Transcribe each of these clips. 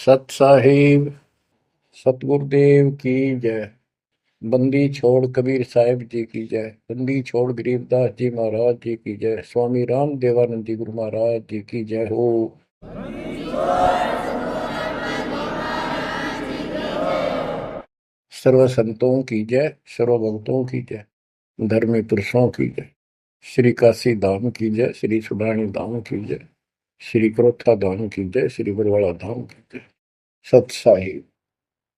सत साहिब सतगुरुदेव की जय। बंदी छोड़ कबीर साहिब जी की जय। बंदी छोड़ गरीबदास जी महाराज जी की जय। स्वामी राम देवानंद जी गुरु महाराज जी की जय हो। सर्व संतों की जय, सर्व भक्तों की जय, धर्मी पुरुषों की जय। श्री काशी धाम की जय, श्री सुडानी धाम की जय, श्री क्रोथा धाम की जय, श्री बरवाड़ा धाम की जय। सत साहिब।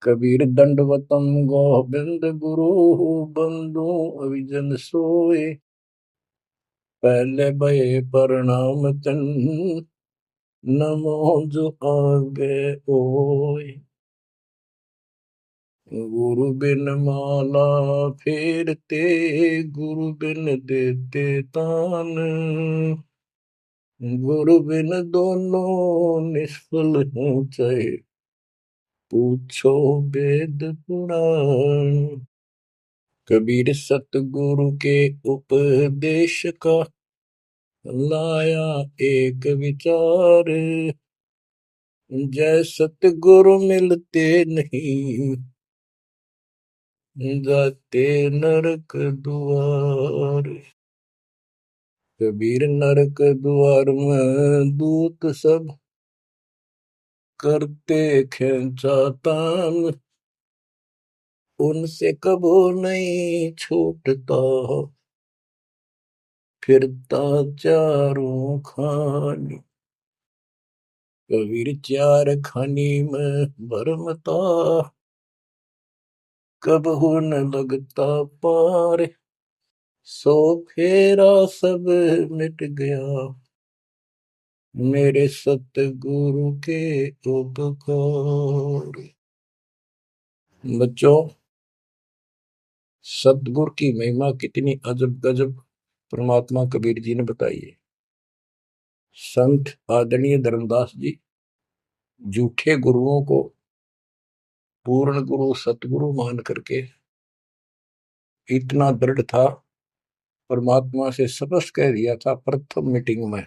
कबीर दंडवतम गोविंद गुरु बंधु अविजन सोए। पहले भये प्रणाम तन नमो जो आगे ओए। गुरु बिन माला फेरते, गुरु बिन देते तान, गुरु बिन दोनों निष्फल हैं चाहे पूछो वेद पुराण। कबीर सतगुरु के उपदेश का लाया एक विचार। जय सतगुरु मिलते नहीं, जाते नरक द्वार। कबीर नरक द्वार में दूत सब करते खेचा तान, उनसे कबो नहीं छूटता फिरता चारों खानी। कबीर चार खानी में भरमता, कबहू न लगता पार। सो फेरा सब मिट गया, मेरे सतगुरु के उपकार। बच्चों, सतगुरु की महिमा कितनी अजब गजब परमात्मा कबीर जी ने बताई है। संत आदरणीय धर्मदास जी झूठे गुरुओं को पूर्ण गुरु सतगुरु मान करके इतना दृढ़ था, परमात्मा से स्पष्ट कह दिया था प्रथम मीटिंग में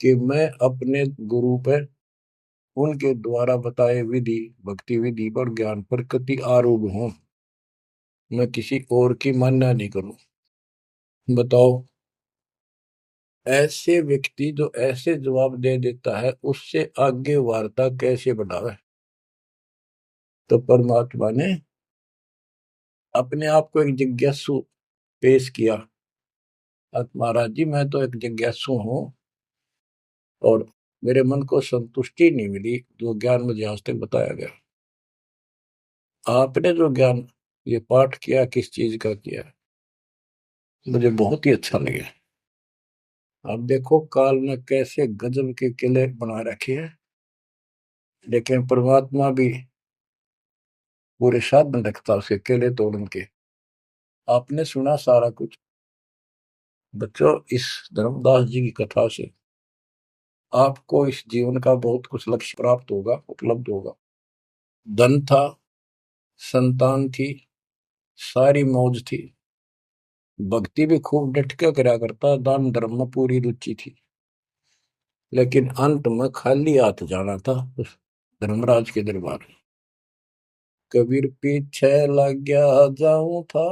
कि मैं अपने गुरु पर उनके द्वारा बताए विधि भक्ति विधि और ज्ञान पर कति आरूढ़ हूं। मैं किसी और की मान्य नहीं करूं। बताओ, ऐसे व्यक्ति जो ऐसे जवाब दे देता है उससे आगे वार्ता कैसे बढ़ावे। तो परमात्मा ने अपने आप को एक जिज्ञासु पेश किया। महाराज जी, मैं तो एक जिज्ञासु हूं और मेरे मन को संतुष्टि नहीं मिली जो ज्ञान मुझे आज तक बताया गया। आपने जो ज्ञान ये पाठ किया किस चीज का किया, मुझे बहुत ही अच्छा लगा। अब देखो काल ने कैसे गजब के किले बना रखे हैं, लेकिन परमात्मा भी पूरे साधन रखता उसके किले तोड़न के। आपने सुना सारा कुछ। बच्चों, इस धर्मदास जी की कथा से आपको इस जीवन का बहुत कुछ लक्ष्य प्राप्त होगा, उपलब्ध होगा। धन था, संतान थी, सारी मौज थी, भक्ति भी खूब डट के करा करता, दान धर्म में पूरी रुचि थी, लेकिन अंत में खाली हाथ जाना था उस धर्मराज के दरबार। कबीर पीछे लग गया जाऊं था,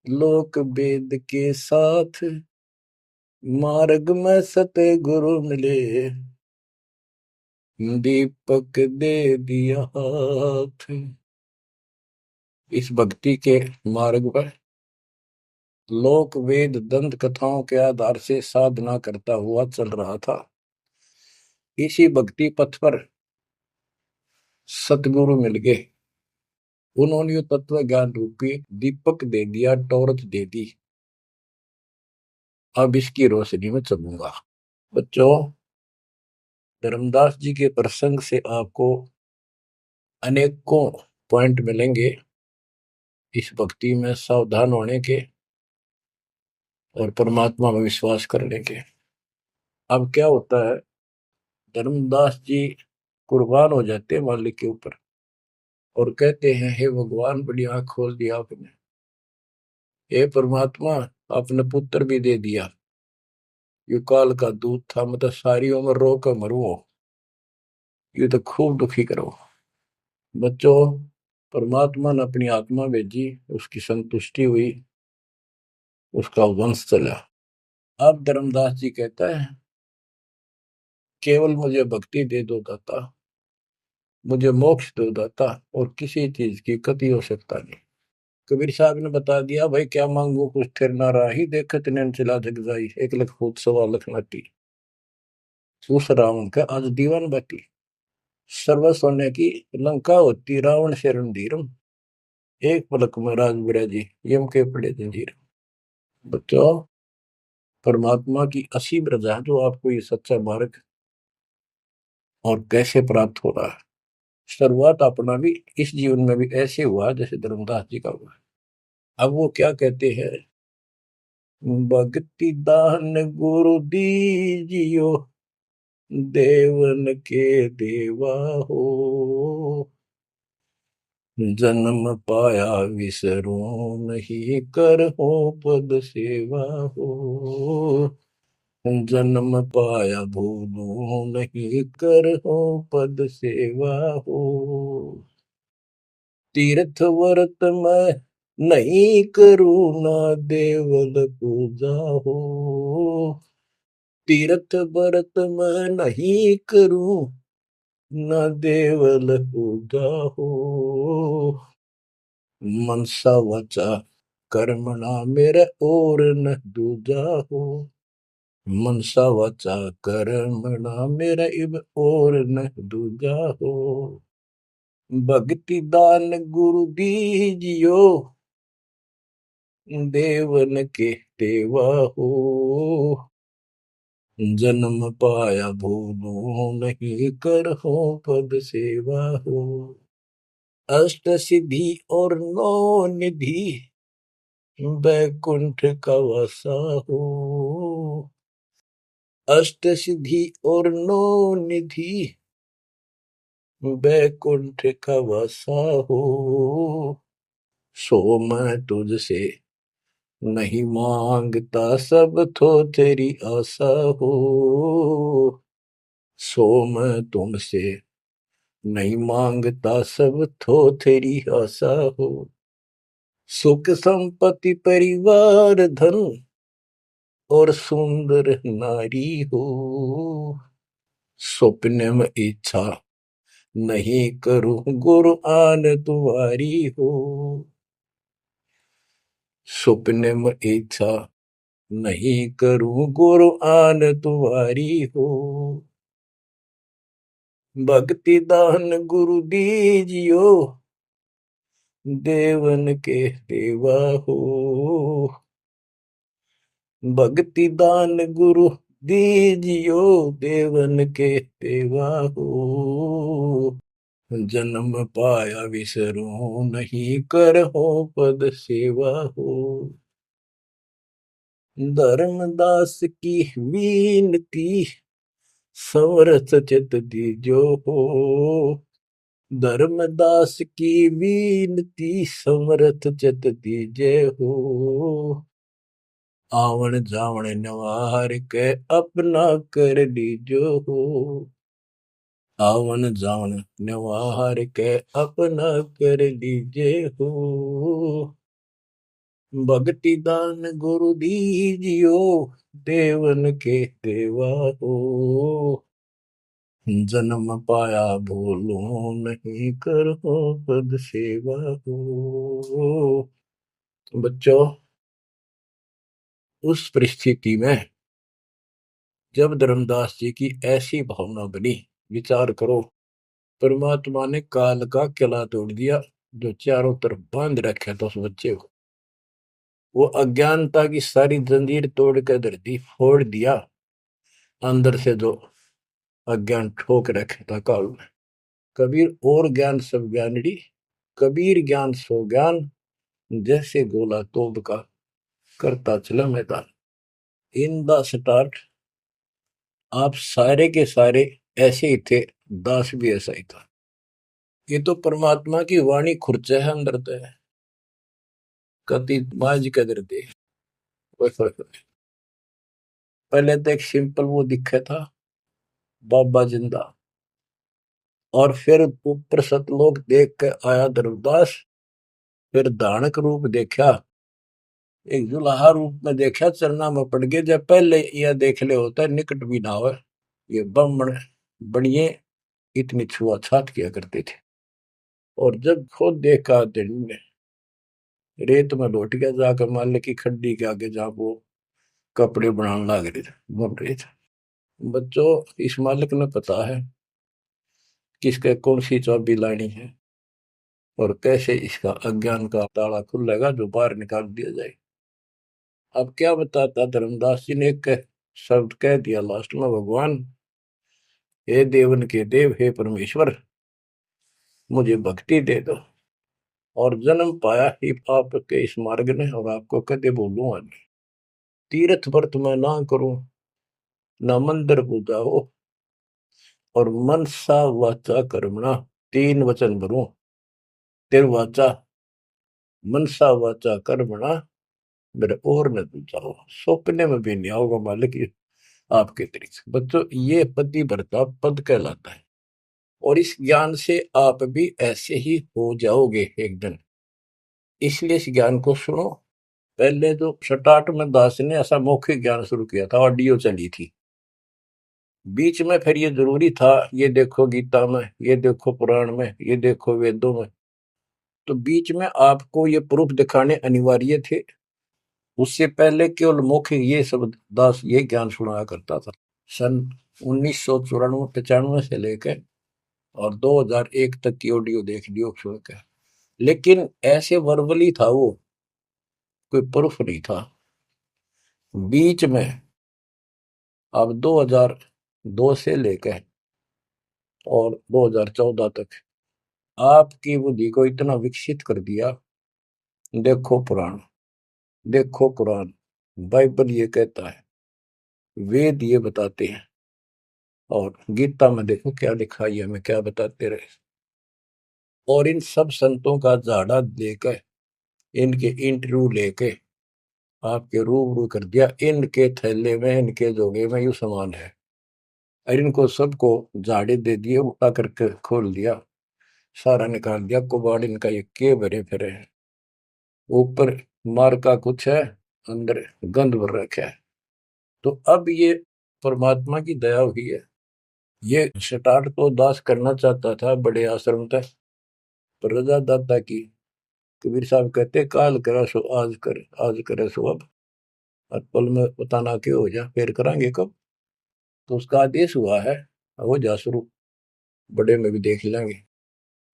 लोक वेद के साथ, मार्ग में सतगुरु मिले, दीपक दे दिया हाथ। इस भक्ति के मार्ग पर लोक वेद दंत कथाओं के आधार से साधना करता हुआ चल रहा था। इसी भक्ति पथ पर सतगुरु मिल गए। उन्होंने तत्व ज्ञान रूपी दीपक दे दिया, टॉर्च दे दी। अब इसकी रोशनी में चलूंगा। बच्चों, धर्मदास जी के प्रसंग से आपको अनेकों पॉइंट मिलेंगे इस भक्ति में सावधान होने के और परमात्मा में विश्वास करने के। अब क्या होता है, धर्मदास जी कुर्बान हो जाते हैं मालिक के ऊपर और कहते हैं, हे भगवान, बड़ी आंख खोल दिया आपने। हे परमात्मा, आपने पुत्र भी दे दिया। युग काल का दूत था, मतलब सारी उम्र रो कर मरुओ। ये तो खूब दुखी करो। बच्चों, परमात्मा ने अपनी आत्मा भेजी, उसकी संतुष्टि हुई, उसका वंश चला। अब धर्मदास जी कहता है, केवल मुझे भक्ति दे दो दाता, मुझे मोक्ष दो दाता, और किसी चीज की कति आवश्यकता नहीं। कबीर साहब ने बता दिया, भाई क्या मांगू कुछ थिर ना राही, देखत नैन चला जग जाई, 1 लाख फूट 1.25 लाख नाटी। उस रावण का आज दीवान बाटी, सर्व सोने की लंका होती, रावण से रणधीरम, एक पलक में राज बिराजी, यम के पड़े जंजीर। बच्चों, परमात्मा की असीम रजा है जो आपको ये सच्चा मार्ग और कैसे प्राप्त हो रहा है। शुरुआत अपना भी इस जीवन में भी ऐसे हुआ जैसे धर्मदास जी का हुआ। अब वो क्या कहते हैं, भक्ति दान गुरु दीजियो, देवन के देवा हो, जन्म पाया विसरो नहीं, कर हो पद सेवा हो, जन्म पाया भूलो नहीं, कर हो पद सेवा हो, तीर्थ व्रत मैं नहीं करूँ ना, देवल पूजा हो, तीर्थ व्रत मैं नहीं करूँ ना, देवल पूजा हो, मनसा वाचा कर्मणा मेरा और न दूजा हो, मनसा वाचा कर्मणा मेरा इब और न दूजा हो, भक्ति दान गुरु दीजियो, देवन के देवा हो, जन्म पाया भूलो नहीं, कर हो पद सेवा हो, अष्ट सिद्धि और नौ निधि, बैकुंठ का वासा हो, अष्ट सिद्धि और नौ निधि, बैकुंठ का वासा हो, सो मैं तुझसे नहीं मांगता, सब तो तेरी आशा हो, सो मैं तुमसे नहीं मांगता, सब तो तेरी आशा हो, सुख संपत्ति परिवार धन और सुंदर नारी हो, स्वप्न में इच्छा नहीं करूं, गुरु आन तुम्हारी हो, स्वप्न में इच्छा नहीं करूं, गुरु आन तुम्हारी हो, भक्ति दान गुरु दीजियो, देवन के देवा हो, भक्ति दान गुरु दीजियो, देवन के देवा हो, जन्म पाया विसरो नहीं, कर हो पद सेवा हो, धर्मदास की विनती, समरथ चित दीजो हो, धर्मदास की विनती, समरथ चित दीजे हो, आवन जावन नवार के अपना कर लीजो हो, आवन जावन नवार के अपना कर लीजे हो, भक्ति दान गुरु दीजियो, देवन के देवा हो, जन्म पाया भूलो नहीं, करो पद सेवा हो। बच्चों, उस परिस्थिति में जब धर्मदास जी की ऐसी भावना बनी, विचार करो, परमात्मा ने काल का किला तोड़ दिया जो चारों तरफ बांध रखा था उस बच्चे को, वो अज्ञानता की सारी जंजीर तोड़ कर धरती फोड़ दिया, अंदर से जो अज्ञान ठोक रखे था काल में। कबीर और ज्ञान सब ज्ञानड़ी, कबीर ज्ञान सो ज्ञान, जैसे गोला तोब का करता चला मैदान। इन द स्टार्ट आप सारे के सारे ऐसे ही थे, दास भी ऐसा ही था। ये तो परमात्मा की वाणी खुर्च है अंदर तो है, कति माज कदर दे। पहले तो एक सिंपल वो दिखा था, बाबा जिंदा, और फिर ऊपर सतलोक देख के आया धर्मदास, फिर धानक रूप देखा, एक जुलाहा रूप में देखा, चरना में पड़ गए। जब पहले यह देख ले होता है निकट भी ना हो, ये ब्राह्मण बनिए इतनी छुआछात किया करते थे। और जब खुद देखा दिन ने रेत में लौट गया, जाकर मालिक की खड्डी के आगे जहां वो कपड़े बनाने लग रहे थे, बन रहे थे। बच्चों, इस मालिक ने पता है किसके कौन सी चाबी लानी है और कैसे इसका अज्ञान का ताला खुलेगा जो बाहर निकाल दिया जाए। अब क्या बताता धर्मदास जी ने, एक शब्द कह दिया लास्ट में, भगवान हे देवन के देव, हे परमेश्वर, मुझे भक्ति दे दो और जन्म पाया ही आपके इस मार्ग ने, और आपको कदे बोलूं आज, तीर्थ व्रत मैं ना करूं, ना मंदिर पूजा हो, और मनसा वाचा कर्मणा, तीन वचन भरूं, तिर वाचा मनसा वाचा कर्मणा, मेरे और न दूजा हो, सपने में भी नहीं आओगे मालिक आपके तरीके। बच्चों, ये पति भरता पद कहलाता है, और इस ज्ञान से आप भी ऐसे ही हो जाओगे एक दिन। इसलिए इस ज्ञान को सुनो। पहले जो स्टार्ट में दास ने ऐसा मौखिक ज्ञान शुरू किया था, ऑडियो चली थी, बीच में फिर ये जरूरी था, ये देखो गीता में, ये देखो पुराण में, ये देखो वेदों में, तो बीच में आपको ये प्रूफ दिखाने अनिवार्य थे। उससे पहले केवल मौखिक ये सब दास ये ज्ञान सुनाया करता था। सन 1994-95 से लेकर और 2001 तक की ऑडियो देख लियो सुन के, लेकिन ऐसे वर्बली था वो, कोई प्रूफ नहीं था। बीच में अब 2002 से लेकर और 2014 तक आपकी बुद्धि को इतना विकसित कर दिया। देखो पुराण, देखो कुरान, बाइबल ये कहता है, वेद ये बताते हैं, और गीता में देखो क्या लिखा है, हमें क्या बताते रहे। और इन सब संतों का झाड़ा लेकर, इनके इंटरव्यू लेके आपके रूबरू कर दिया, इनके थैले में, इनके जोगे में यू सामान है, और इनको सबको झाड़े दे दिए, उठा करके खोल दिया, सारा निकाल दिया कुबाड़ इनका, ये के भरे फिरे हैं, ऊपर मार का कुछ है, अंदर गंध भर रखा है। तो अब ये परमात्मा की दया हुई है। ये स्टार्ट तो दास करना चाहता था बड़े आश्रम तक, पर रजा दाता की। कबीर साहब कहते, काल करा सो आज कर, आज करे सो अब, और पल में पता ना क्यों हो जा, फिर करांगे कब। तो उसका आदेश हुआ है, हो जा शुरू, बड़े में भी देख लेंगे।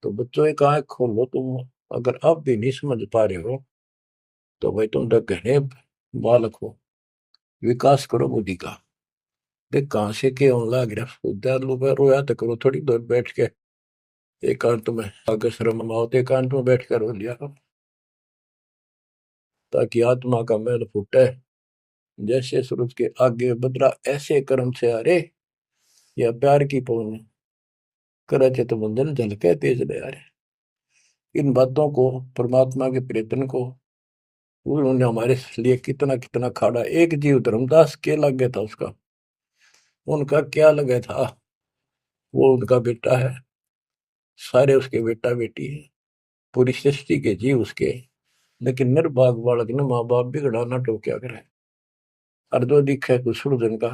तो बच्चों एक आंख खोलो तुम, अगर अब भी नहीं समझ पा रहे हो तो भाई तुम घने बालक हो, विकास करो बुद्धि का। देख कहां से के होने लग रहा, उद्यालु में रोया तो करो थोड़ी देर बैठ के, एकांत में आगे शर्म आओ तो एकांत में बैठ कर रो लिया करो, ताकि आत्मा का मैल फूटे। जैसे सूरज के आगे बदरा, ऐसे कर्म से अरे, या प्यार की पौन करे थे तो बंधन झलके तेज ले आ रहे। इन बातों को, परमात्मा के प्रेतन को, उन्होंने हमारे लिए कितना कितना खाड़ा। एक जीव धर्मदास के लगे था उसका, उनका क्या लगे था, वो उनका बेटा है, सारे उसके बेटा बेटी है, पूरी सृष्टि के जीव उसके। लेकिन निर्भाग बालक ने माँ बाप बिगड़ा ना टोक्या करे, और जो दिखे कुछ जन का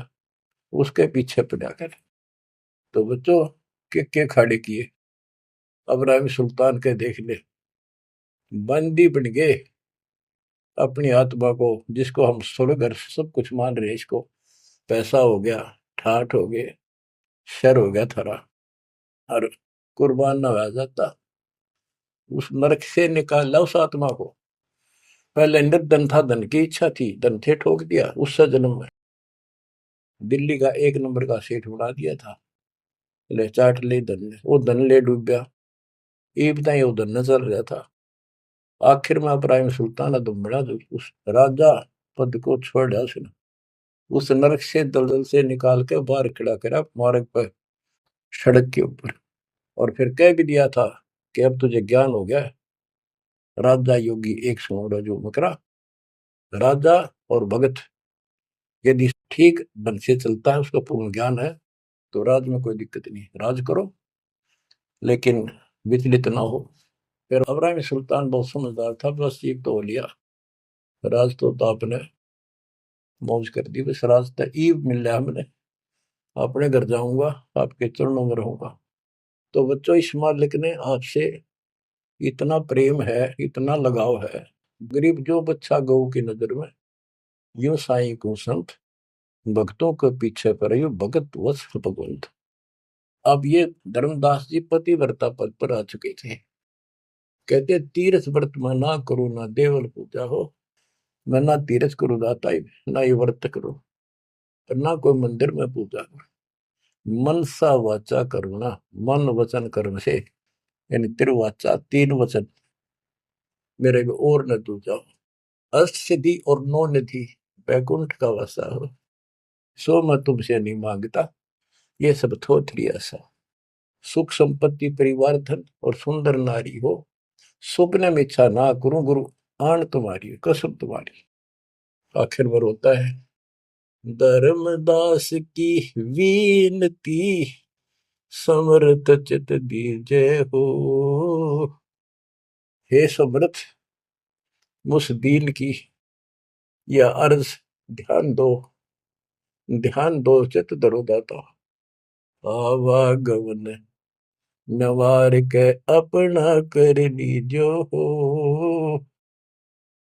उसके पीछे पड़ा करे। तो बच्चों, के खाड़े किए, अब्राहिम सुल्तान के देख ले, बंदी बन गए अपनी आत्मा को, जिसको हम स्वर्ग और सब कुछ मान रहे हैं, इसको पैसा हो गया, ठाठ हो गए, शर हो गया थारा, और कुर्बान ना हो जाता, उस नरक से निकाला उस आत्मा को। पहले निर्धन था, धन की इच्छा थी, धन थे ठोक दिया, उससे जन्म में दिल्ली का एक नंबर का सेठ बना दिया था, ले चाट ले धन ले, वो धन ले डूब गया, ये बताइए वो धन न चल रहा था। आखिर में इब्राहिम सुल्तान अदम बड़ा, जो उस राजा पद को छोड़ दिया उसने, उस नरक से दलदल से निकाल के बाहर खड़ा करा मार्ग पर, सड़क के ऊपर, और फिर कह भी दिया था कि अब तुझे ज्ञान हो गया। राजा योगी एक सुनो जो मकरा, राजा और भगत यदि ठीक ढंग से चलता है, उसका पूर्ण ज्ञान है, तो राज में कोई दिक्कत नहीं, राज करो। लेकिन विचलित ना हो। फिर इब्राहिम सुल्तान बहुत समझदार था, बस एक तो हो लिया, राज तो आपने मौज कर दी, बस रास्ता ईब मिल रहा हमने, अपने घर जाऊंगा, आपके चरणों में रहूंगा। तो बच्चों, इस मालिक ने आपसे इतना प्रेम है, इतना लगाव है, गरीब जो बच्चा गऊ की नजर में, यूं साईं को संत, भक्तों के पीछे पर यू भगत वत्स भगवंत। अब ये धर्मदास जी पतिव्रता पद पर आ चुके थे। कहते तीर्थ व्रत मैं ना करूं, ना देवल पूजा हो, मैं ना तीर्थ करूं दाता ही, ना ये व्रत करूं, और ना कोई मंदिर में पूजा करूं। मन सा वाचा करुणा, मन वचन कर्म से, यानी तिरुवाचा, तीन वचन मेरे को और न तू जाओ, अष्ट सिद्धि और नौ निधि, बैकुंठ का वासा हो, सो मैं तुमसे नहीं मांगता, ये सब थोथरी ऐसा। सुख संपत्ति परिवार धन और सुंदर नारी हो, स्वप्न में इच्छा ना करूं गुरु, आन तुम्हारी कसम तुम्हारी। आखिर में रोता है, धर्मदास की वीनती, समर्थ चित दीजे हो। हे समर्थ, मुझ दीन की यह अर्ज ध्यान दो, ध्यान दो, चित धरो दाता। आवागमन नवार के अपना कर लीजो हो,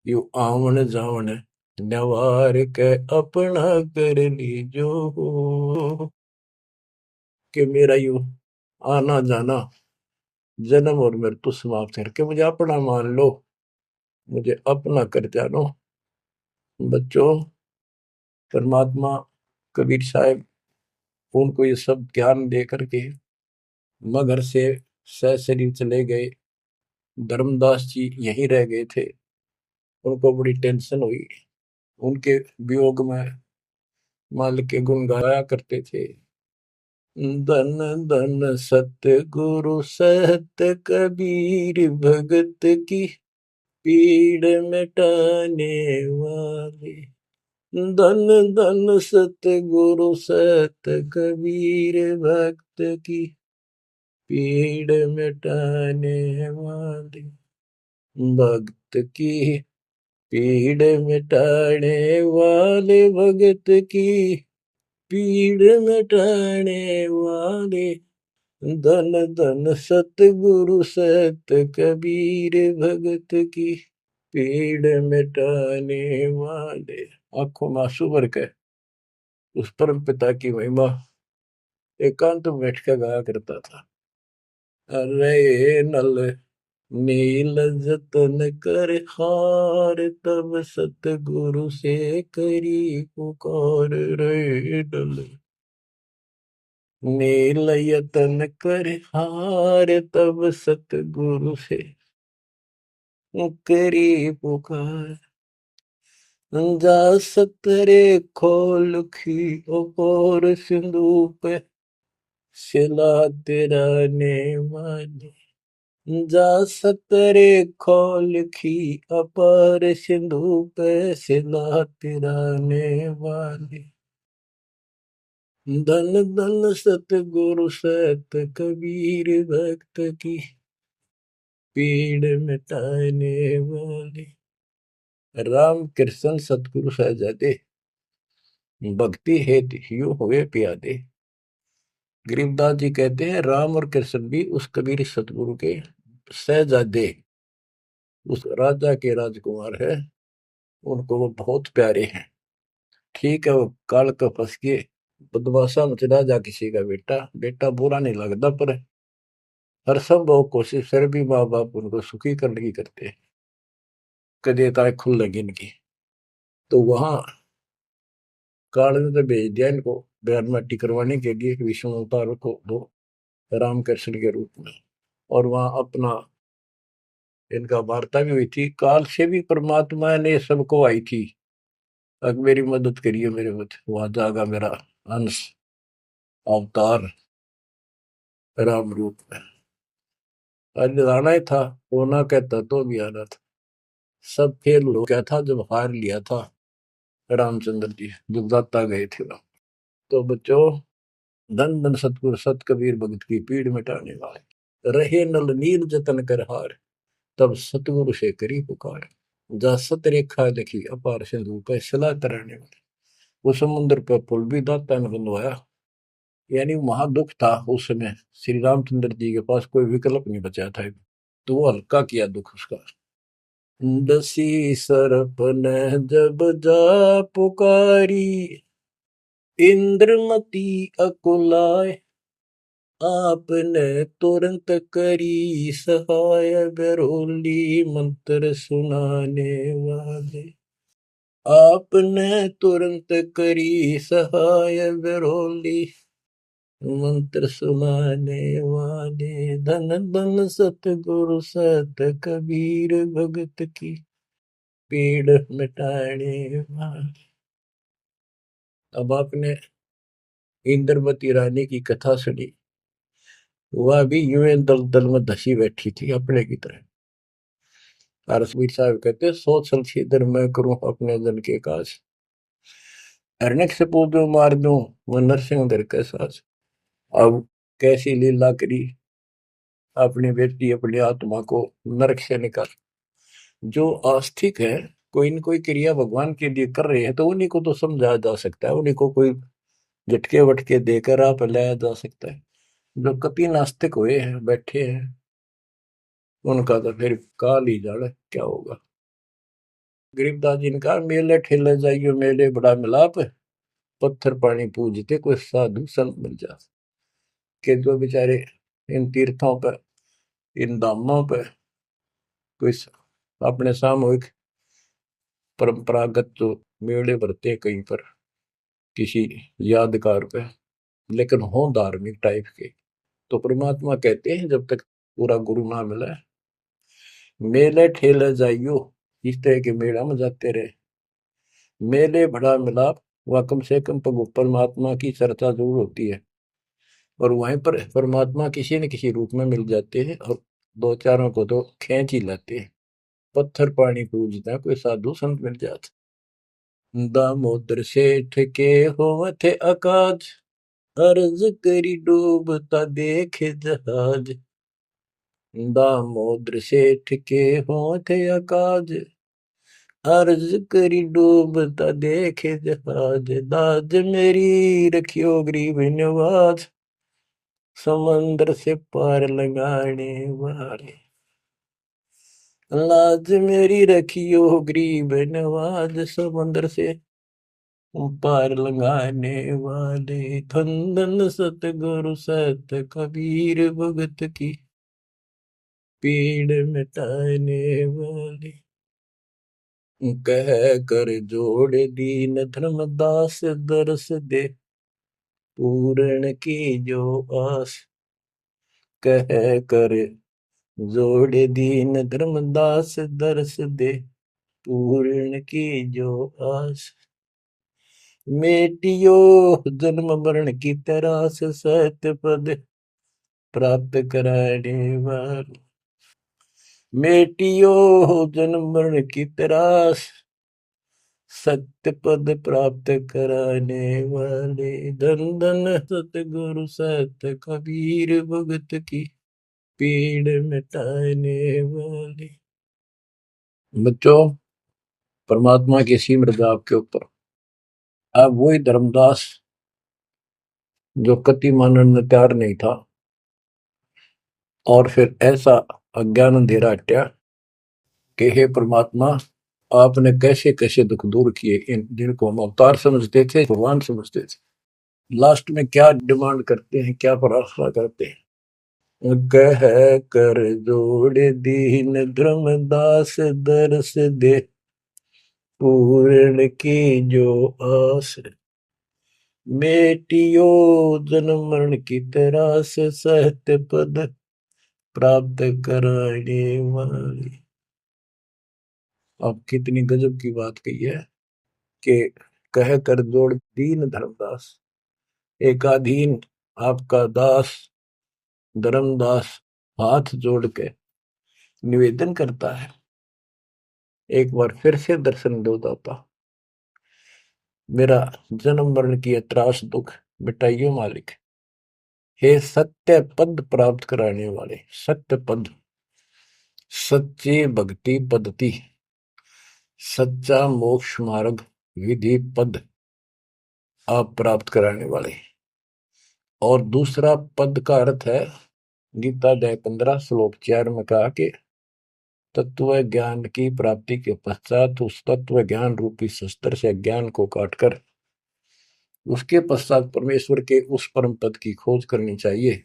यू आवन जावन नवार के अपना कर लीजो हो। कि मेरा यू आना जाना, जन्म और मृत्यु समाप्त करके मुझे अपना मान लो, मुझे अपना कर जानो। बच्चों, परमात्मा कबीर साहब उनको ये सब ज्ञान दे करके मगर से सशरीर चले गए। धर्मदास जी यहीं रह गए थे। उनको बड़ी टेंशन हुई। उनके वियोग में मालिक के गुण गाया करते थे। धन धन सतगुरु सत्य कबीर, भगत की पीड़ मिटाने वाले। धन धन सतगुरु सत्य कबीर, भक्त की पीड़ मिटाने वाले। भक्त की पीड़ मिटाने वाले, भगत की पीड़ मिटाने वाले। धन धन सतगुरु सत्य कबीर, भगत की पीड़ मिटाने वाले। आंखों में आंसू भर के उस परम पिता की महिमा एकांत में बैठ कर गाया करता था। अरे नल नील जतन कर हार, तब सतगुरु से करी पुकार। रे नल नील यतन कर हार, तब सतगुरु से करी पुकार। जा सतरे खोल खी और सिंधु पे, सिला तेरा ने माने। जा सतरे खोल खी अपार सिंधु पे, सिला तेरा ने वाले। धन धन सतगुरु सत कबीर, भक्त की पीड़ मिटाने वाले। राम कृष्ण सतगुरु सहजादे, भक्ति हेतु ह्यू हुए प्यादे। गरीबदास जी कहते हैं राम और कृष्ण भी उस कबीर सतगुरु के सहजादे, उस राजा के राजकुमार है, उनको वो बहुत प्यारे हैं। ठीक है, वो काल का फंस के बदमाशा मच राजा किसी का बेटा, बेटा बुरा नहीं लगता, पर हर संभव कोशिश फिर भी माँ बाप उनको सुखी करने की करते हैं, कदे ताए खुल लगी इनकी। तो वहां काल ने तो भेज दिया इनको बयान माटी करवाने के लिए विष्णु अवतार को दो रामकृष्ण के रूप में, और वहां अपना इनका वार्ता भी हुई थी। काल से भी परमात्मा ने सबको आई थी, अब मेरी मदद करिए, मेरे मत वहां जागा मेरा अंश अवतार राम रूप में। आज आना ही था, होना कहता तो भी आना था। सब फेल हो गया था जब हार लिया था रामचंद्र जी, जब दाता गए थे राम। तो बच्चों, धन धन सतगुरु सत कबीर, भगत की पीड़ मिटाने वाले। रहे नल नीर जतन कर हार, तब सतगुरु से करी पुकार। जा सत रेखा लिखी अपार सिंधु पे सला तराने वाले। वो समुद्र पे पुल भी दाता ने बनवाया। यानी वहां दुख था उस समय, श्री रामचंद्र जी के पास कोई विकल्प नहीं बचा था, तो वो हल्का किया दुख उसका। दसी सरप ने जब जा पुकारी, इंद्रमती अकुलाय, आपने तुरंत करी सहाय, बरोली मंत्र सुनाने वाले। आपने तुरंत करी सहाय, बरोली मंत्र सुनाने वाले। धन धन सतगुरु सत कबीर, भगत की पीड़ मिटाने वाले। अब आपने इंद्रवती रानी की कथा सुनी, वह भी यूं दल दल में धसी बैठी थी अपने की तरह। रसवीर साहब कहते, सोच छलछीदर मैं करूं अपने जन के काज, हरनेक से पूजो मार दूं वह नरसिंह धर के साज। अब कैसी लीला करी अपनी बेटी अपनी आत्मा को नरक से निकाल। जो आस्तिक है, कोई न कोई क्रिया भगवान के लिए कर रहे हैं, तो उन्हीं को तो समझाया जा सकता है, उन्हीं को कोई झटके वटके देकर आप लाया जा सकता है। जो कति नास्तिक हुए हैं बैठे हैं, उनका तो फिर काल ही जाने क्या होगा। गरीबदास जी ने कहा, मेले ठेले जाइयो मेले बड़ा मिलाप, पत्थर पानी पूजते कोई साधु संत मिल जा। के जो बेचारे इन तीर्थों पर, इन धामों पर कोई अपने सामूहिक परंपरागत जो मेले भरते कहीं पर किसी यादगार पे, लेकिन हो धार्मिक टाइप के, तो परमात्मा कहते हैं जब तक पूरा गुरु ना मिला, मेले ठेले जाइयो, इस तरह के मेला में जाते रहे, मेले बड़ा मिलाप, वह कम से कम परमात्मा की चर्चा जरूर होती है, और वहीं पर परमात्मा किसी न किसी रूप में मिल जाते हैं, और दो चारों को तो खींच ही लाते हैं। पत्थर पानी पूजता कोई साधु संत मिल जाते। दामोदर सेठ के होवत अकाज, अर्ज करी डूबता देखे जहाज। दामोदर सेठ के होवत अकाज, अर्ज करी डूबता देखे जहाज। दाज मेरी रखियो गरीब नवाज, समंदर से पार लगाने वाले। लाज मेरी रखियो गरीब नवाज, समंदर से पार लगाने वाले। धन धन सतगुरु सत कबीर, भगत की पीड़ मिटाने वाले। कह कर जोड़ दीन धर्मदास, दरस दे पूर्ण की जो आस। कह कर जोड़ दीन धर्मदास, दरस दे पूर्ण की जो आस। मेटियो जन्म मरण की तरास, सत्य पद प्राप्त कराने वाले। मेटियो जन्म मरण की तरास, सत्य पद प्राप्त कराने वाले। धन धन सतगुरु सत कबीर, भगत की पीड़ मिटाने वाले। बच्चों, परमात्मा की सिमरन आपके ऊपर। अब वही धर्मदास जो कति मानने में तैयार नहीं था, और फिर ऐसा अज्ञान अंधेरा हटा कि हे परमात्मा, आपने कैसे कैसे दुख दूर किए, इन जिनको हम अवतार समझते थे, भगवान समझते थे, लास्ट में क्या डिमांड करते हैं, क्या प्रार्थना करते हैं। कह कर जोड़ दीन धर्मदास, दरस दे पूर्ण की जो आस। मेटियो जन्म मरण की तरास, सहत पद प्राप्त कराने वाली। अब कितनी गजब की बात कही है कि कह कर जोड़ दीन धर्मदास, एक अधीन आपका दास धर्मदास हाथ जोड़ के निवेदन करता है, एक बार फिर से दर्शन दो दाता, मेरा जन्म मरण की त्रास दुख मिटाइयो मालिक। हे सत्य पद प्राप्त कराने वाले, सत्य पद, सच्ची भक्ति पद्धति, सच्चा मोक्ष मार्ग विधि पद आप प्राप्त कराने वाले। और दूसरा पद का अर्थ है गीता अध्याय 15 श्लोक 4 में कहा कि तत्व ज्ञान की प्राप्ति के पश्चात उस तत्व ज्ञान रूपी शस्त्र से ज्ञान को काटकर उसके पश्चात परमेश्वर के उस परम पद की खोज करनी चाहिए।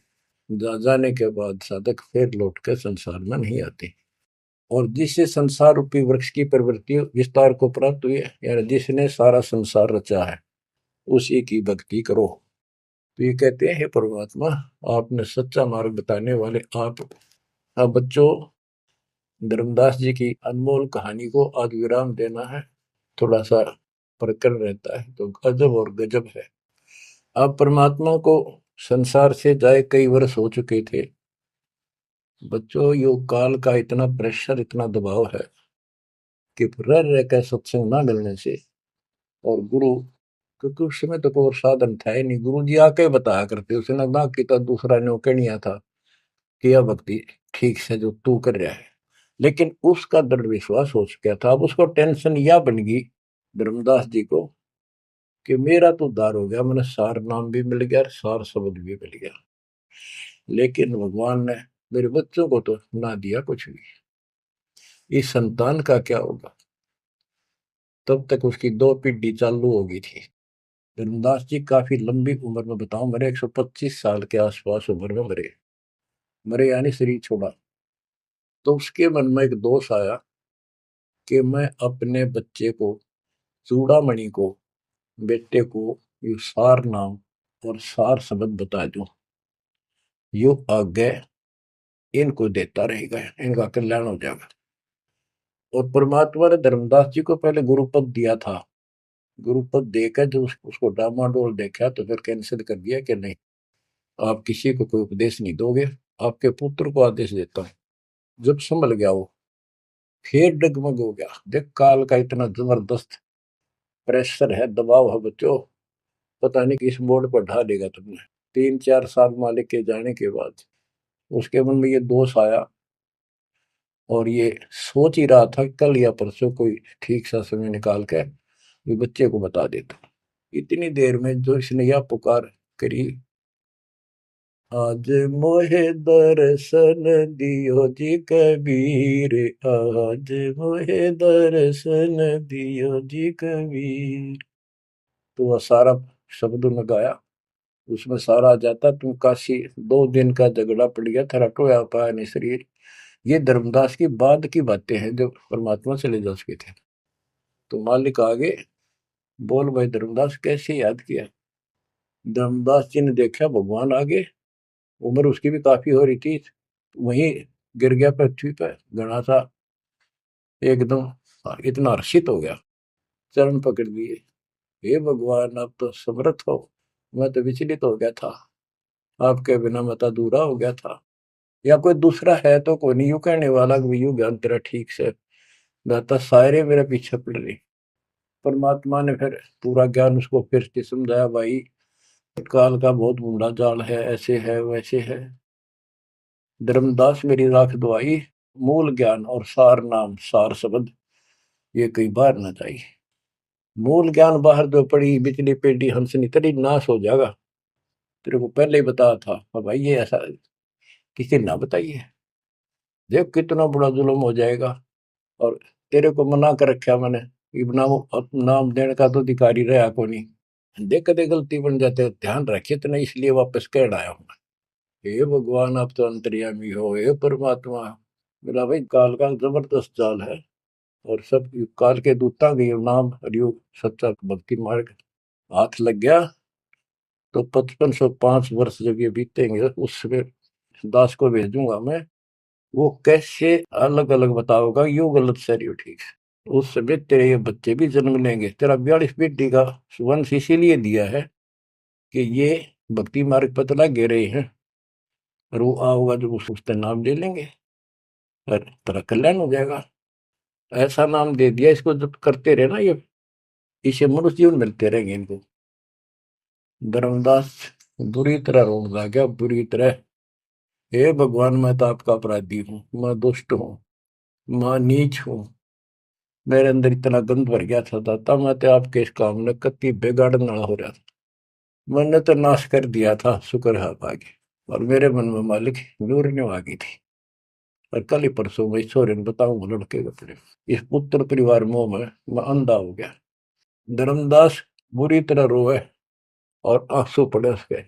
जाने के बाद साधक फिर लौट कर संसार में नहीं आते। और जिससे संसार रूपी वृक्ष की प्रवृत्ति विस्तार को प्राप्त हुई है, यानी जिसने सारा संसार रचा है, उसी की भक्ति करो। तो ये कहते हैं, हे परमात्मा, आपने सच्चा मार्ग बताने वाले आप। अब बच्चों, धर्मदास जी की अनमोल कहानी को आज विराम देना है। थोड़ा सा प्रकरण रहता है तो गजब और गजब है। अब परमात्मा को संसार से जाए कई वर्ष हो चुके थे। बच्चों, योग काल का इतना प्रेशर, इतना दबाव है कि रह रह कर सत्संग ना मिलने से, और गुरु, क्योंकि उस समय तो कोई और साधन था ही नहीं, गुरु जी आके बताया करते, उसने ना कि तो दूसरा न्योके नहीं आता कि यह भक्ति ठीक से जो तू कर रहा है। लेकिन उसका दृढ़ विश्वास हो चुका था। अब उसको टेंशन यह बन गई धर्मदास जी को कि मेरा तो उद्धार हो गया, मैंने सार नाम भी मिल गया, सार शब्द भी मिल गया, लेकिन भगवान ने मेरे बच्चों को तो ना दिया कुछ भी। इस संतान का क्या होगा? तब तक उसकी 2 पीढ़ी चालू हो गई थी। धर्मदास जी काफी लंबी उम्र में, बताऊं, मेरे 125 साल के आसपास उम्र में मरे। मरे यानी शरीर छोड़ा। तो उसके मन में एक दोष आया कि मैं अपने बच्चे को, चूड़ामणि को, बेटे को ये सार नाम और सार शब्द बता दूं, यो आगे इनको देता रहेगा, इनका कल्याण हो जाएगा। और परमात्मा ने धर्मदास जी को पहले गुरुपद दिया था। गुरुपद देकर जो उसको डामाडोल देखा तो फिर कैंसिल कर दिया कि नहीं, आप किसी को कोई उपदेश नहीं दोगे, आपके पुत्र को आदेश देता हूं। जब संभल गया वो, फिर डगमग हो गया। देख, काल का इतना जबरदस्त प्रेशर है, दबाव है बच्चों, पता नहीं किस मोड़ पर ढा देगा तुमने। 3-4 साल मालिक के जाने के बाद उसके मन में ये दोष आया, और ये सोच ही रहा था कल या परसों कोई ठीक सा समय निकाल के ये बच्चे को बता देता। इतनी देर में जो इसने यह पुकार करी, आज मोहे दर्शन दियो जी कबीर, आज मोहे दर्शन दियो जी कबीर। तो वह सारा शब्द में गाया, उसमें सारा आ जाता, तुम काशी 2 दिन का झगड़ा पड़ गया, तेरा टोया पाया नहीं शरीर। ये धर्मदास की बाद की बातें हैं, जब परमात्मा चले जा चुके थे। तो मालिक आगे बोल, भाई धर्मदास कैसे याद किया? धर्मदास जी ने देखा भगवान आगे, उम्र उसकी भी काफी हो रही थी, वहीं गिर गया पृथ्वी पर घना सा, एकदम इतना हर्षित हो गया, चरण पकड़ लिए। हे भगवान, आप तो समर्थ हो, मैं तो विचलित हो गया था, आपके बिना मैं तो अधूरा हो गया था। या कोई दूसरा है तो कोई नहीं, यूं कहने वाला कि यूं ज्ञान तेरा ठीक से दाता, सारे मेरे पीछे पड़ रही। परमात्मा ने फिर पूरा ज्ञान उसको फिर से समझाया, भाई काल का बहुत बूढ़ा जाल है, ऐसे है वैसे है। धर्मदास मेरी राख दुआई, मूल ज्ञान और सार नाम सार शब्द ये कई बार ना जाई। मूल ज्ञान बाहर जो पड़ी बिजली पेटी हंसनी तरी नाश हो जाएगा। तेरे को पहले ही बताया था, भाई ये ऐसा किसी ना बताइए, देख कितना बड़ा जुल्म हो जाएगा। और तेरे को मना कर रखा मैंने, नाम देने का तो अधिकारी रहा को नहीं। देख कदे गलती बन जाते, ध्यान रखे तो नहीं, इसलिए वापस कह आया हूं। हे भगवान, आप तो अंतर्यामी हो, हे परमात्मा। मेरा भाई काल का जबरदस्त जाल है, और सब काल के दूता के नाम हरियोग सच्चा भक्ति मार्ग हाथ लग गया तो 5505 वर्ष जब ये बीतेंगे, उसमें दास को भेजूंगा मैं, वो कैसे अलग अलग बताओगा, यू गलत सही हो ठीक है। उस समय तेरे ये बच्चे भी जन्म लेंगे। तेरा 42 पीढ़ी का वंश इसीलिए दिया है कि ये भक्ति मार्ग पर चला गे रहे हैं, और वो आओगा जो उसका नाम ले लेंगे और तेरा कल्याण हो जाएगा। ऐसा नाम दे दिया, इसको जब करते रहे ना, ये इसे मनुष्य जीवन मिलते रहेंगे इनको। धर्मदास बुरी तरह रोने लगा, बुरी तरह। हे भगवान, मैं तो आपका अपराधी हूँ, मैं दुष्ट हूँ, मैं नीच हूँ। मेरे अंदर इतना गंद भर गया था दाता, मैं तो आपके इस काम ने कति बिगाड़ने वाला हो रहा था। मैंने तो नाश कर दिया था, शुक्र है आप आगे। और मेरे मन में मालिक नूरने आ गई थी। और कल ही परसों मैं ईश्वर बताऊं लड़के के अपने इस पुत्र परिवार मोह में मैं अंधा हो गया। धर्मदास बुरी तरह रोए और आंसू पड़े उसके।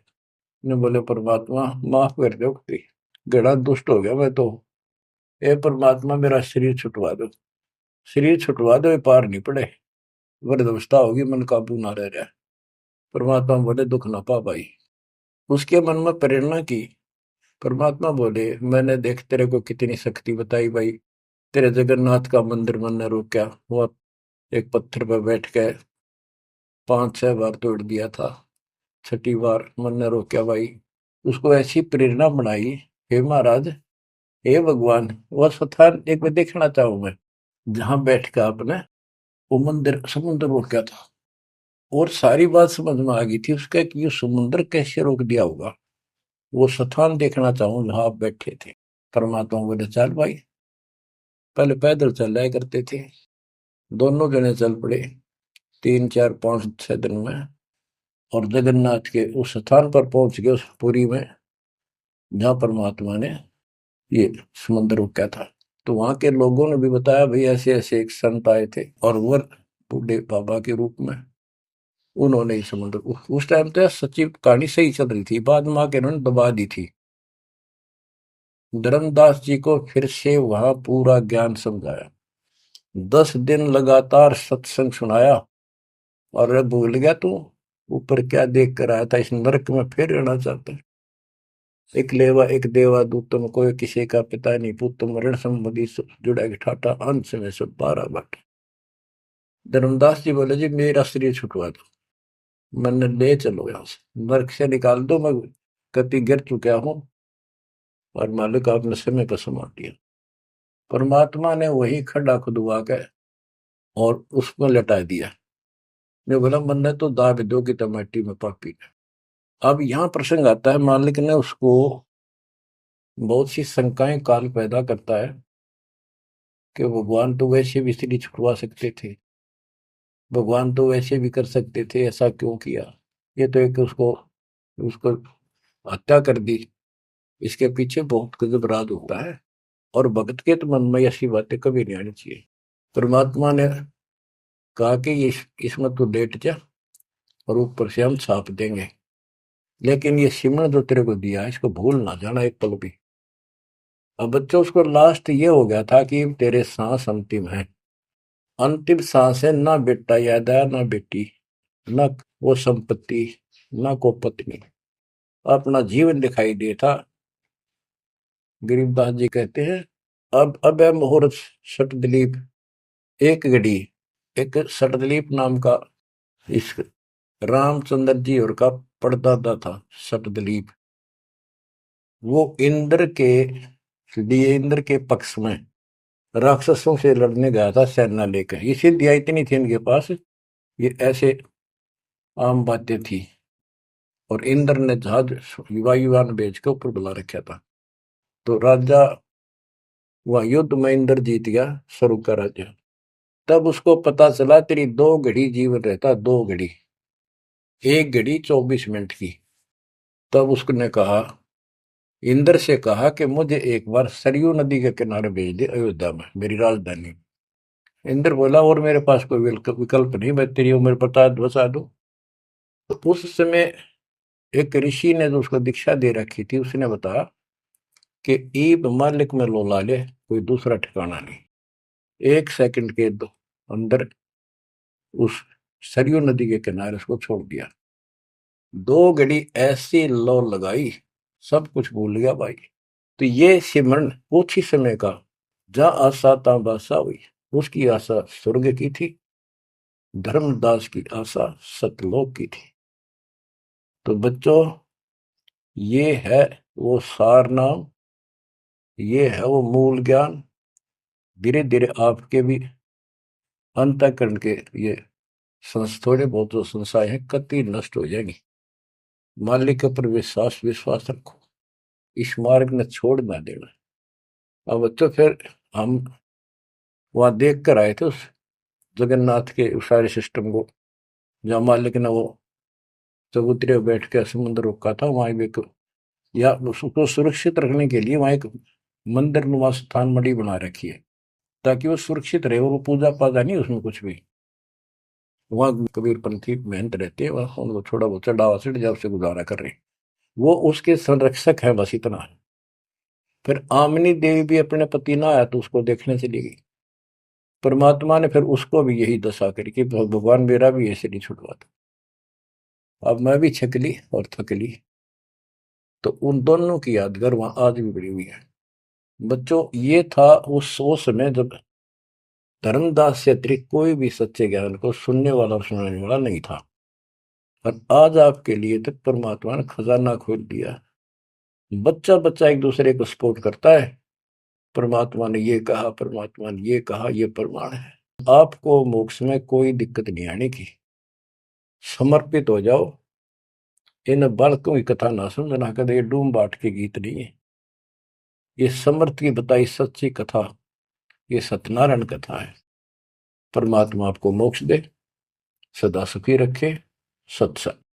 ने बोले परमात्मा माफ कर दो, गड़ा दुष्ट हो गया मैं तो। ए परमात्मा मेरा शरीर छुटवा दो, शरीर छुटवा दो, ये पार नहीं पड़े, वृद्धावस्था होगी, मन काबू ना रह रहा। परमात्मा बोले दुख ना पा भाई। उसके मन में प्रेरणा की। परमात्मा बोले मैंने देख तेरे को कितनी शक्ति बताई भाई। तेरे जगन्नाथ का मंदिर मैंने रोका, वो एक पत्थर पर बैठ के 5-6 बार तोड़ दिया था, छठी बार मैंने रोका भाई। उसको ऐसी प्रेरणा बनाई, हे महाराज, हे भगवान, वह स्थान एक बार देखना चाहूं मैं जहां बैठ के आपने वो मंदिर समुद्र रोका था। और सारी बात समझ में आ गई थी उसका कि ये समुद्र कैसे रोक दिया होगा। वो स्थान देखना चाहूं जहां आप बैठे थे। परमात्मा बोले चल भाई। पहले पैदल चल रहा करते थे, दोनों जने चल पड़े 3-4-5-6 दिन में। और जगन्नाथ के उस स्थान पर पहुंच गए, उस पुरी में जहां परमात्मा ने ये समुद्र रोका था। तो वहां के लोगों ने भी बताया भाई ऐसे ऐसे एक संत आए थे और वो बूढ़े बाबा के रूप में उन्होंने ही समुद्र उस टाइम तो सच्ची कहानी सही चल रही थी, बाद में आके उन्होंने दबा दी थी। धर्मदास जी को फिर से वहां पूरा ज्ञान समझाया, 10 दिन लगातार सत्संग सुनाया। और अब भूल गया तू ऊपर क्या देख कर आया था, इस नरक में फिर रहना चाहता है। एक लेवा एक देवा दूतम कोई किसी का पिता नहीं पुतम ऋण संबंधी जुड़ा के ठाटा अंश में सब 12 बाटे। धर्मदास जी बोले जी मेरा शरीर छुटवा दो, मैंने ले चलो यहाँ से, नरक से निकाल दो, मैं कति गिर चुका हूँ और मालिक आपने समय पर संभाल दिया। परमात्मा ने वही खड्डा खुदवा के और उसको लटा दिया। ने बोला मैंने तो दाब दो की टमाटी में पापी। अब यहाँ प्रसंग आता है, मालिक ने उसको बहुत सी शंकाएं काल पैदा करता है कि भगवान तो वैसे भी स्त्री छुड़वा सकते थे, भगवान तो वैसे भी कर सकते थे, ऐसा क्यों किया। ये तो एक उसको उसको हत्या कर दी। इसके पीछे बहुत गजब राज होता है। और भगत के तो मन में ऐसी बातें कभी नहीं आनी चाहिए। परमात्मा ने कहा कि इसमें तो लेट जा और ऊपर से हम छाप देंगे, लेकिन ये सिमरन जो तेरे को दिया है इसको भूल ना जाना एक पल भी। अब बच्चों उसको लास्ट ये हो गया था कि तेरे सांस अंतिम है, अंतिम सांस है, ना बेटा याद आया ना बेटी, ना वो संपत्ति, ना को पत्नी, अपना जीवन दिखाई देता। गरीबदास जी कहते हैं अब है मुहूर्त सटदलीप एक घड़ी। एक सटदलीप नाम का इस रामचंद्र जी और का परदादा था सटदलीप। वो इंद्र के लिए इंद्र के पक्ष में राक्षसों से लड़ने गया था सेना लेकर। ये सिद्धियां इतनी थी इनके पास, ये ऐसे आम बातें थी। और इंद्र ने जहाज वायुयान भेज के ऊपर बुला रखा था। तो राजा वह युद्ध में इंद्र जीत गया, स्वर्ग का राजा। तब उसको पता चला तेरी 2 घड़ी जीवन रहता, 2 घड़ी, 1 घड़ी 24 मिनट की। तब उसने कहा, इंद्र से कहा कि मुझे एक बार सरयू नदी के किनारे भेज दे अयोध्या में, मेरी राजधानी। इंद्र बोला और मेरे पास कोई विकल्प नहीं, मैं तेरी उम्र बता दूं। तो उस समय एक ऋषि ने जो उसको दीक्षा दे रखी थी उसने बताया कि ईब मालिक में लोला ले, कोई दूसरा ठिकाना नहीं। 1 सेकंड के अंदर उस सरयू नदी के किनारे उसको छोड़ दिया। 2 घड़ी ऐसी लो लगाई, सब कुछ भूल गया भाई। तो ये सिमरन कुछ ही समय का, जहां आशा ता बासा हुई। उसकी आशा स्वर्ग की थी, धर्मदास की आशा सतलोक की थी। तो बच्चों ये है वो सार नाम, ये है वो मूल ज्ञान। धीरे धीरे आपके भी अंतःकरण के ये थोड़े बहुत जो संशय है कति नष्ट हो जाएंगी। मालिक के ऊपर विश्वास विश्वास रखो, इस मार्ग ने छोड़ ना देना। अब तो फिर हम वहां देख कर आए थे उस जगन्नाथ के उस सारे सिस्टम को, जहाँ मालिक ने वो चबूतरे बैठ के समुद्र रोका था, वहां भी या उसको सुरक्षित रखने के लिए वहां एक मंदिर नुमा स्थान मणि बना रखी है, ताकि वो सुरक्षित रहे और वो पूजा पाजा नहीं उसमें कुछ भी। वहां कबीरपंथी मेहनत रहते हैं, वहां उनको थोड़ा बहुत चढ़ावा चढ़ जाओ से गुजारा कर रहे हैं, वो उसके संरक्षक है, बस इतना है। फिर आमनी देवी भी अपने पति ना आया तो उसको देखने चली गई। परमात्मा ने फिर उसको भी यही दशा करी कि भगवान मेरा भी ऐसे नहीं छुड़वाता। अब मैं भी छक ली और थक ली। तो उन दोनों की यादगार वहां आज भी बड़ी हुई है। बच्चों, ये था उस समय जब धर्मदास से अतिरिक्त कोई भी सच्चे ज्ञान को सुनने वाला और सुनाने वाला नहीं था, और आज आपके लिए तक परमात्मा ने खजाना खोल दिया। बच्चा बच्चा एक दूसरे को सपोर्ट करता है, परमात्मा ने ये कहा, परमात्मा ने ये कहा, ये प्रमाण है। आपको मोक्ष में कोई दिक्कत नहीं आने की। समर्पित हो जाओ। इन बालकों की कथा ना समझना कदे, ये डूम बाट के गीत नहीं है, ये समर्थ की बताई सच्ची कथा, ये सत्यनारायण कथा है। परमात्मा आपको मोक्ष दे, सदा सुखी रखे। सत्संग।